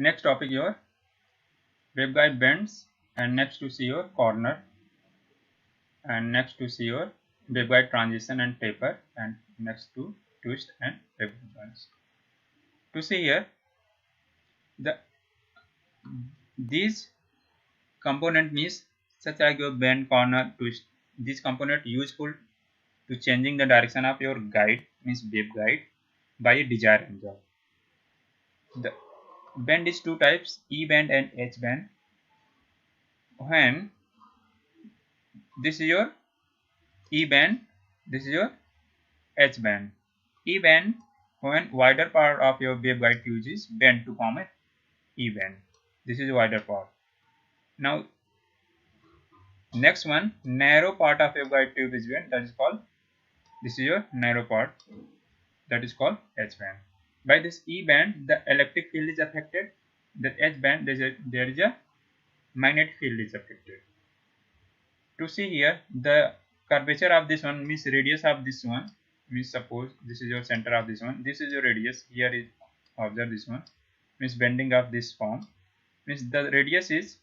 Next topic your waveguide bends, and next to see your corner, and next to see your waveguide transition and taper, and next to twist and waveguide joints. To see here, the these component means such as your bend, corner, twist. This component useful to changing the direction of your guide, means waveguide, by a desired angle. The bend is two types, E bend and H bend. When this is your E band, this is your H band. E band, when wider part of your waveguide tube is bent to form a E band. This is a wider part. Now next one, narrow part of waveguide tube is bent, that is called, this is your narrow part, that is called H band. By this E band, the electric field is affected. The H band, there is a magnetic field is affected. To see here, the curvature of this one means radius of this one, means suppose this is your center of this one, this is your radius, here is, observe this one, means bending of this form, means the radius is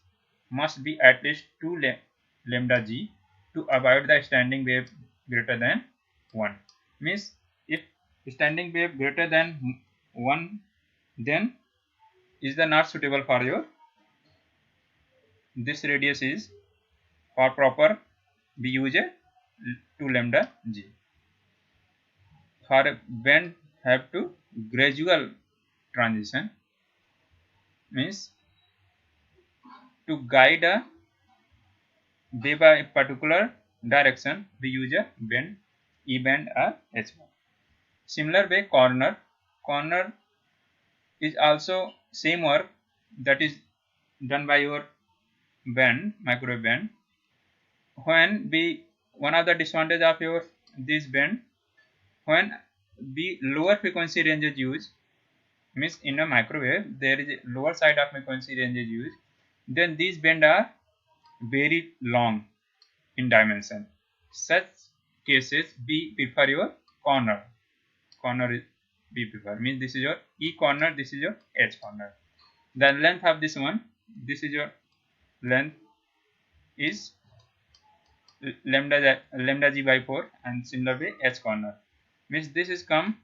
must be at least 2 lambda g to avoid the standing wave greater than 1. Means if standing wave greater than 1, then is the not suitable for your, this radius is for proper, we use a 2 lambda g. For a bend have to gradual transition, means to guide a wave by a particular direction, we use a bend, E bend or H bend. Similar way corner is also same work that is done by your bend, microwave bend. When one of the disadvantage of your this bend, when the lower frequency range is used, means in a microwave there is a lower side of frequency range is used, then these bends are very long in dimension. Such cases we prefer your corner is we prefer, means this is your E corner, this is your H corner. The length of this one, this is your length is lambda g by 4, and similar way H corner, means this is come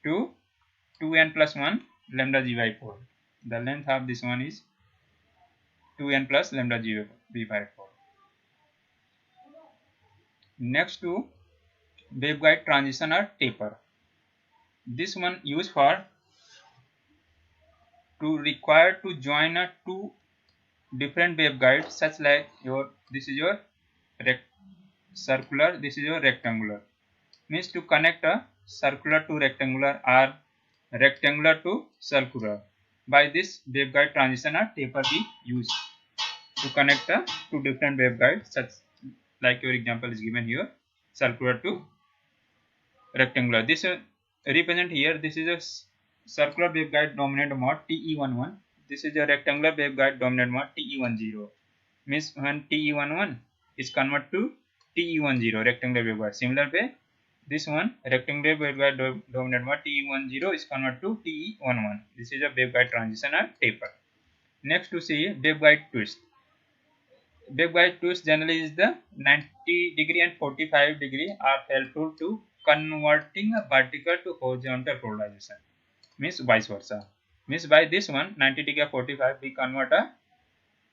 to 2n plus 1 lambda g by 4. The length of this one is 2n plus lambda g by 4. Next to waveguide transition or taper. This one used for to require to join a two different waveguides, such like your, this is your circular, this is your rectangular, means to connect a circular to rectangular or rectangular to circular. By this waveguide transition or taper we use to connect the two different waveguides, such like your example is given here, circular to rectangular. This represent here, this is a circular waveguide dominant mode TE11, this is a rectangular waveguide dominant mode TE10, means when TE11 is converted to TE10 rectangular waveguide. Similar way, this one rectangular waveguide dominant mode TE10 is converted to TE11. This is a waveguide transition and taper. Next to see waveguide twist. Waveguide twist generally is the 90 degree and 45 degree are helpful to converting a vertical to horizontal polarization, means vice versa. Means by this one 90 degree or 45 we convert a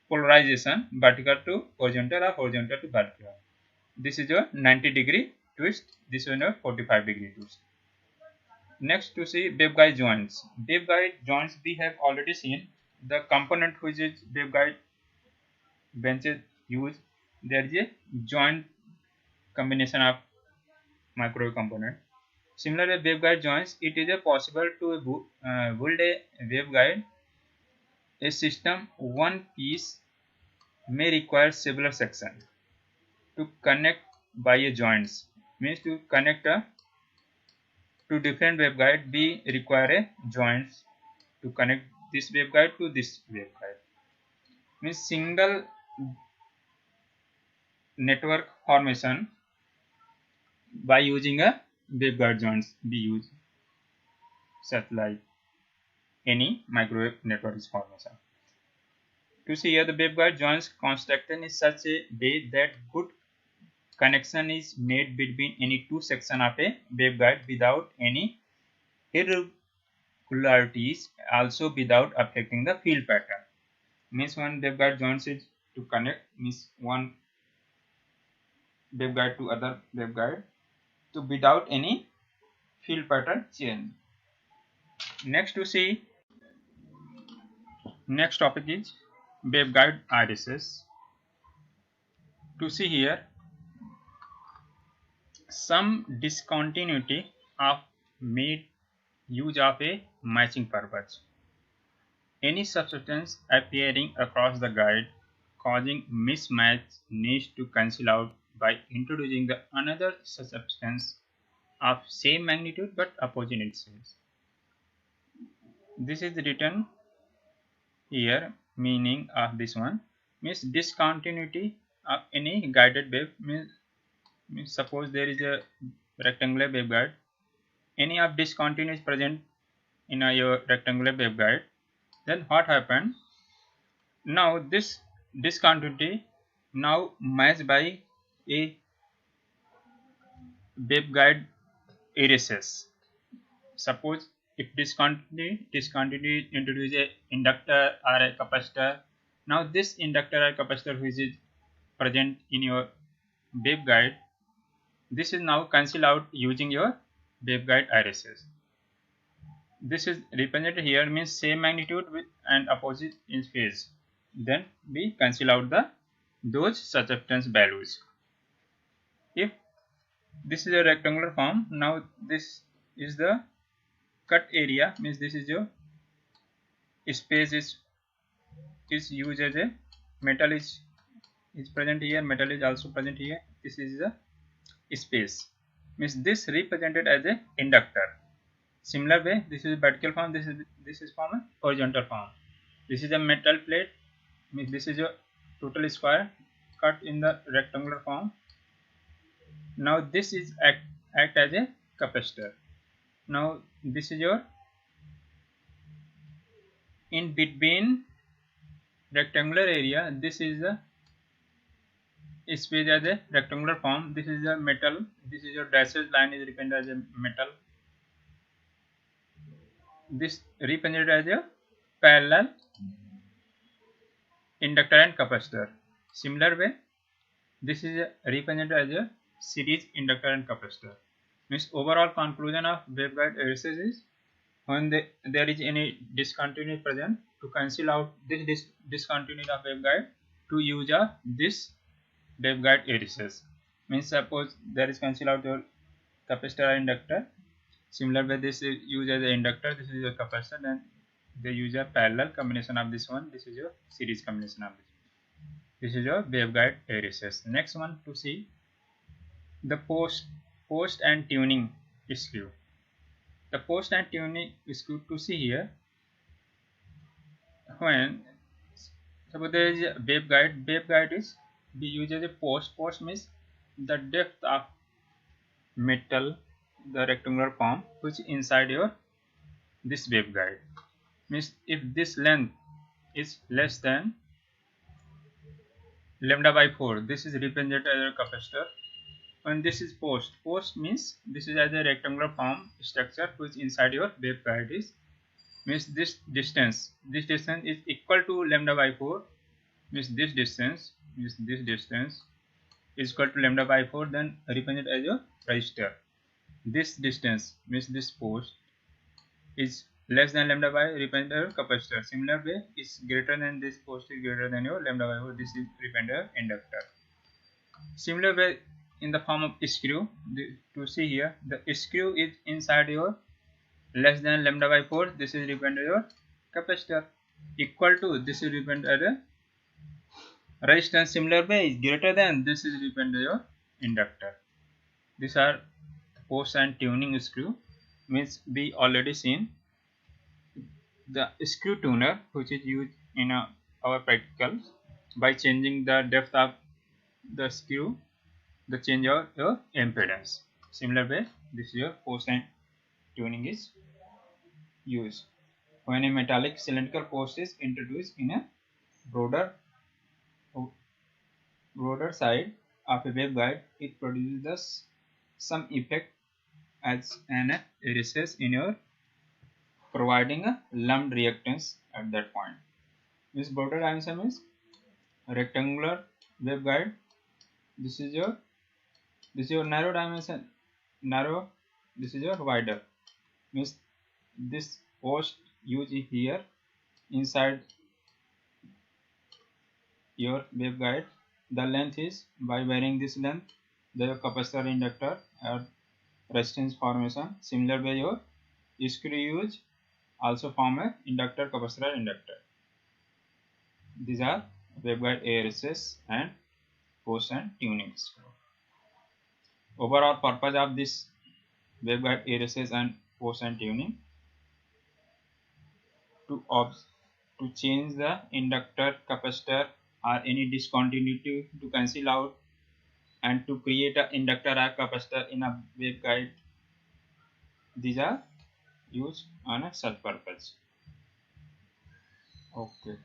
polarization vertical to horizontal or horizontal to vertical. This is your 90 degree twist, this is your 45 degree twist. Next to see waveguide joints. Waveguide joints we have already seen. The component which is waveguide benches used, there is a joint combination of microwave component. Similarly, waveguide joints, it is possible to build a waveguide. A system one piece may require several sections to connect by a joints, means to connect to different waveguide we require a joints to connect this waveguide to this waveguide, means single network formation by using a waveguide joints we use, such like any microwave network is formation. To see here, the waveguide joins constructed in such a way that good connection is made between any two sections of a waveguide without any irregularities, also without affecting the field pattern. Means one waveguide joins it to connect, means one waveguide to other waveguide, to without any field pattern change. Next to see, next topic is waveguide irises. To see here, some discontinuity of made use of a matching purpose. Any substance appearing across the guide causing mismatch needs to cancel out by introducing the another substance of same magnitude but opposite itself. This is written here. Meaning of this one means discontinuity of any guided wave means suppose there is a rectangular waveguide, any of discontinuity is present in your rectangular waveguide, then what happened? Now this discontinuity now matched by a waveguide erases. Suppose if discontinuity introduce a inductor or a capacitor, now this inductor or capacitor which is present in your waveguide, this is now cancel out using your waveguide irises. This is represented here means same magnitude with and opposite in phase. Then we cancel out the those substance values. If this is a rectangular form, now this is the cut area, means this is your space is used as a metal is present here, metal is also present here. This is the space, means this represented as a inductor. Similar way, this is a vertical form, this is form a horizontal form. This is a metal plate, means this is your total square cut in the rectangular form. Now this is act as a capacitor. Now this is your in between rectangular area, this is the space as a rectangular form. This is a metal, this is your dashed line is represented as a metal, this represented as a parallel inductor and capacitor. Similar way, this is represented as a series inductor and capacitor. Means overall conclusion of waveguide irises is when there is any discontinuity present, to cancel out this discontinuity of waveguide, to use this waveguide irises. Means suppose there is cancel out your capacitor or inductor. Similar way, this is used as an inductor, this is a capacitor, then they use a parallel combination of this one, this is your series combination of this. This is your waveguide irises. Next one to see the post and tuning skew. The post and tuning skew, to see here, when suppose there is a waveguide is be used as a post means the depth of metal, the rectangular form which inside your this waveguide, means if this length is less than lambda by 4, this is represented as a capacitor. When this is post means this is as a rectangular form structure which inside your waveguide is, means this distance is equal to lambda by 4, means this distance is equal to lambda by 4, then represented as a resistor. This distance means this post is less than lambda by represented as capacitor. Similar way, is greater than this post is greater than your lambda by 4, this is represented as inductor. Similar way, in the form of screw, to see here, the screw is inside your less than lambda by 4, this is represented your capacitor, equal to this is represented as a resistance. Similar way, is greater than this is represented your inductor. These are post and tuning screw, means we already seen the screw tuner which is used in our practicals by changing the depth of the screw, the change of your impedance. Similar way, this is your post and tuning is used. When a metallic cylindrical post is introduced in a broader side of a waveguide, it produces some effect as an recess in your providing a lumped reactance at that point. This broader dimension means rectangular waveguide. This is your narrow dimension, narrow. This is your wider. Means this post used here inside your waveguide. The length is, by varying this length, the capacitor inductor or resistance formation. Similar way, your screws also form a inductor capacitor inductor. These are waveguide ARSS and post and tuning screw. Overall purpose of this waveguide ARSS and post and tuning to change the inductor, capacitor or any discontinuity to cancel out and to create an inductor or capacitor in a waveguide. These are used on a such purpose. Okay.